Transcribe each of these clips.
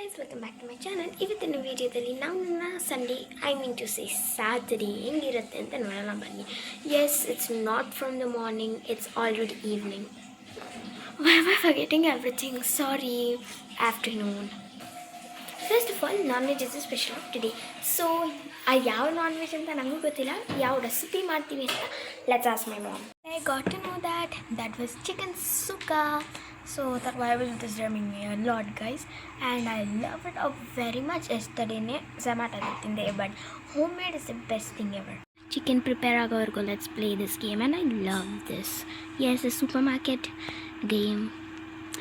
guys, welcome back to my channel. ಇವತ್ತಿನ ವಿಡಿಯೋದಲ್ಲಿ ನಾವು ನನ್ನ ಸಂಡೇ ಸ್ಯಾಟರ್ಡೇ ಹೆಂಗಿರುತ್ತೆ ಅಂತ ನೋಡೋಣ ಬನ್ನಿ. Yes, it's not from the morning, it's already evening. Why am I forgetting everything? Sorry, afternoon. First of all, non-veg is the special of today. So, ಯಾವ non-veg ಅಂತ ನನಗೂ ಗೊತ್ತಿಲ್ಲ, ಯಾವ ರೆಸಿಪಿ ಮಾಡ್ತೀವಿ ಅಂತ let's ask my mom. I got to know that was chicken sukka. So that why was disturbing me a lot, guys, and I love it very much. Yesterday Zomato tinde, but homemade is the best thing ever. Chicken prepare agovargu let's play this game, and I love this. Yes, a supermarket game,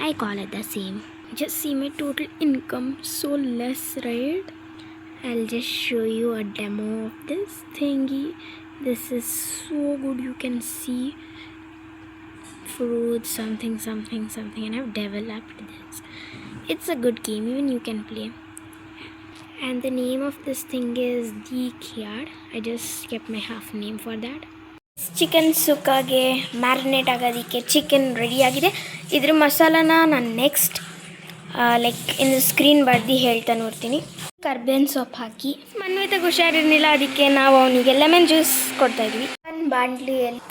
I call it the same. Just see my total income, so less, right? I'll just show you a demo of this thingy. This is so good. You can see fruits, something, and I've developed this. It's a good game, even you can play. And the name of this thing is Yard. I just kept my half name for that. Chicken sukka ge marinate agadike chicken ready agide. Idra masalana ನಾನು next like in screen ಬರ್ದು ಹೇಳ್ತಾ ನೋಡ್ತೀನಿ. ಕರ್ಬೇವಿನ ಸೊಪ್ಪು ಹಾಕಿ ಮನ್ವಿತ ಹುಷಾರಿರಲಿಲ್ಲ, ಅದಕ್ಕೆ ನಾವು ಅವನಿಗೆ ಲೆಮನ್ ಜ್ಯೂಸ್ ಕೊಡ್ತಾಯಿದ್ವಿ. ಒಂದು ಬಾಣಲಿಯಲ್ಲಿ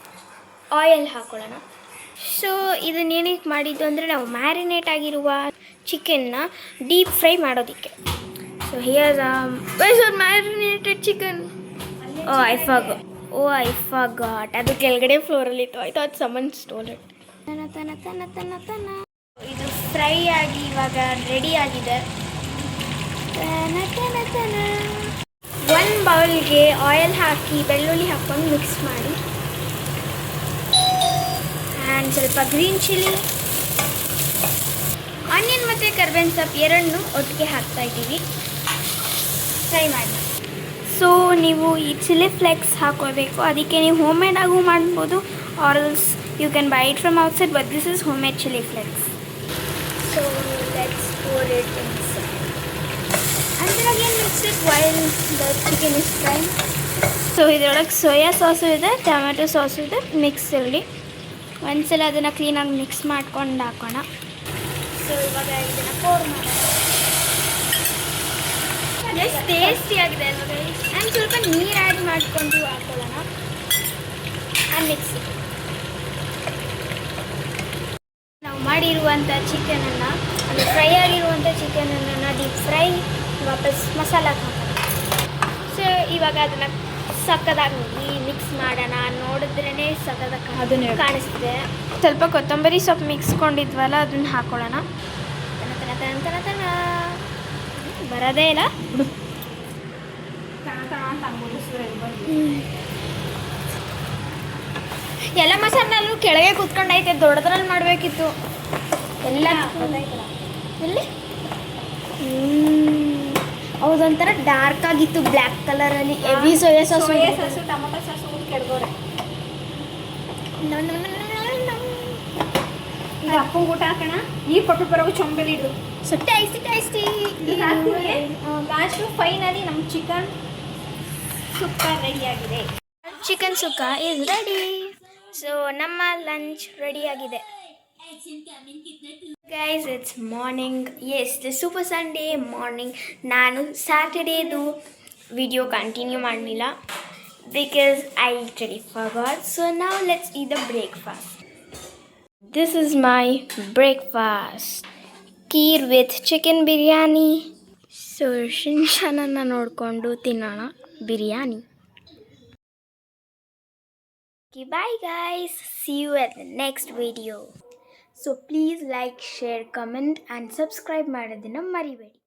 ಆಯಿಲ್ ಹಾಕೊಳ್ಳೋಣ. ಸೊ ಇದನ್ನೇನಕ್ಕೆ ಮಾಡಿದ್ದು ಅಂದರೆ ನಾವು ಮ್ಯಾರಿನೇಟ್ ಆಗಿರುವ ಚಿಕನ್ನ ಡೀಪ್ ಫ್ರೈ ಮಾಡೋದಕ್ಕೆ. So here marinated chicken. I forgot ಅದು ಕೆಳಗಡೆ ಫ್ಲೋರಲ್ಲಿತ್ತು. ಆಯಿತು, ಅದು ಸಮನ್ ಸ್ಟೋಲ್ ಇಟ್. ಇದು ಫ್ರೈ ಆಗಿ ಇವಾಗ ರೆಡಿ ಆಗಿದೆ. ಒಂದು ಬೌಲ್ಗೆ ಆಯಿಲ್ ಹಾಕಿ ಬೆಳ್ಳುಳ್ಳಿ ಹಾಕ್ಕೊಂಡು ಮಿಕ್ಸ್ ಮಾಡಿ, ಆ್ಯಂಡ್ ಸ್ವಲ್ಪ ಗ್ರೀನ್ ಚಿಲ್ಲಿ, ಆನಿಯನ್ ಮತ್ತು ಕರ್ಬೇವಿನ ಸೊಪ್ಪು ಎರಡನ್ನೂ ಒಟ್ಟಿಗೆ ಹಾಕ್ತಾಯಿದ್ದೀವಿ, ಫ್ರೈ ಮಾಡಿ. ಸೊ ನೀವು ಈ ಚಿಲ್ಲಿ ಫ್ಲೇಕ್ಸ್ ಹಾಕೋಬೇಕು. ಅದಕ್ಕೆ ನೀವು ಹೋಮ್ ಮೇಡಾಗೂ ಮಾಡ್ಬೋದು, or else you can buy it from outside, but this is home made chilli flakes. So let's pour it inside. And then again mix it while the chicken is frying. So ಇದರೊಳಗೆ soya sauce ಇದೆ, tomato sauce ಇದೆ, mix ಇರಲಿ. ಒಂದ್ಸಲ ಅದನ್ನು ಕ್ಲೀನಾಗಿ mix ಮಾಡ್ಕೊಂಡು ಹಾಕೋಣ. So ಇವಾಗ ಇದನ್ನು ಪೋರ್ ಮಾಡೋಣ. ಎಷ್ಟು ಟೇಸ್ಟಿಯಾಗಿದೆ ಅಲ್ವ ಗೈಸ್. ಆ್ಯಂಡ್ ಸ್ವಲ್ಪ ನೀರು ಆ್ಯಡ್ ಮಾಡಿಕೊಂಡು ಹಾಕೊಳ್ಳೋಣ. And mix. ನಾವು ಮಾಡಿರುವಂಥ ಚಿಕನನ್ನು, ಅಂದರೆ ಫ್ರೈ ಆಗಿರುವಂಥ ಚಿಕನನ್ನು ಡೀಪ್ ಫ್ರೈ ವಾಪಸ್ ಮಸಾಲಾಗೆ ಹಾಕೋಣ. ಸೊ ಇವಾಗ ಅದನ್ನು ಸಕ್ಕದಾಗಿ ಮಿಕ್ಸ್ ಮಾಡೋಣ. ನೋಡಿದ್ರೇ ಸಕ್ಕದಾಗಿ ಕಾಣಿಸ್ತಿದೆ. ಸ್ವಲ್ಪ ಕೊತ್ತಂಬರಿ ಸೊಪ್ಪು ಮಿಕ್ಸ್ಕೊಂಡಿದ್ವಲ್ಲ ಅದನ್ನ ಹಾಕೊಳ್ಳೋಣ. ತನ ಬರೋದೇ ಇಲ್ಲ. ಎಲ್ಲ ಮಸಾಲಲ್ಲೂ ಕೆಳಗೆ ಕೂತ್ಕೊಂಡೈತೆ, ದೊಡ್ಡದ್ರಲ್ಲಿ ಮಾಡಬೇಕಿತ್ತು ಎಲ್ಲ. ಎಲ್ಲಿ ಹೌದೊಂಥರ ಡಾರ್ಕ್ ಆಗಿತ್ತು, ಬ್ಲ್ಯಾಕ್ ಕಲರಲ್ಲಿ. Heavy soya sauce, tomato sauce ಕೆಳಗೋರೆ. ಈಗ ಅಪ್ಪಂಗೆ ಊಟ ಹಾಕೋಣ. ನೀರು ಕೊಟ್ಟು ಬರೋವು ಚೊಂಬೆಲಿ ಇಡು. ಸೊ ಟೇಸ್ಟಿ ಲಾಸ್ಟು ಫೈನಲಿ ನಮ್ಮ ಚಿಕನ್ ಸುಕ್ಕ ರೆಡಿಯಾಗಿದೆ. Chicken sukka is ready. So ನಮ್ಮ ಲಂಚ್ ರೆಡಿಯಾಗಿದೆ. Guys, it's morning. Yes, the super Sunday morning. ನಾನು ಸ್ಯಾಟರ್ಡೇದು ವಿಡಿಯೋ ಕಂಟಿನ್ಯೂ ಮಾಡಲಿಲ್ಲ because I literally forgot. So now let's eat the breakfast. This is my breakfast. Kheer with chicken biryani. So ಶಿನ್ಶಾನನ್ನು ನೋಡಿಕೊಂಡು ತಿನ್ನೋಣ biryani. Okay, bye guys. See you at the next video. So please like, share, comment and subscribe ಮಾಡೋದನ್ನ ಮರಿಬೇಡಿ.